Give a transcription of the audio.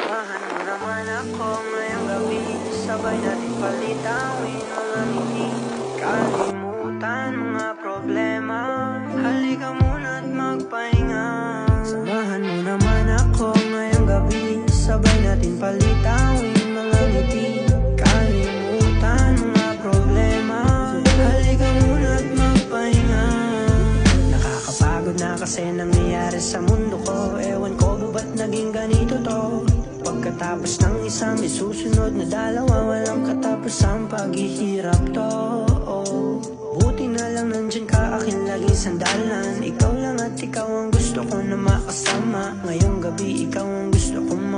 Samahan mo naman ako ngayong gabi, sabay natin palitawin mga ngiti, kalimutan mga problema. Halika muna't magpahinga. Samahan mo naman ako ngayong gabi, sabay natin palitawin mga ngiti, kalimutan mga problema. Halika muna't magpahinga. Nakakapagod na kasi nangyayari sa mundo ko. Ewan ko ba ba't naging ganito to? Pagkatapos ng isa may susunod na dalawa, walang katapos ang paghihirap to. Buti na lang nandyan ka, akin laging sandalan. Ikaw lang at ikaw ang gusto ko na makasama. Ngayong gabi ikaw ang gusto kong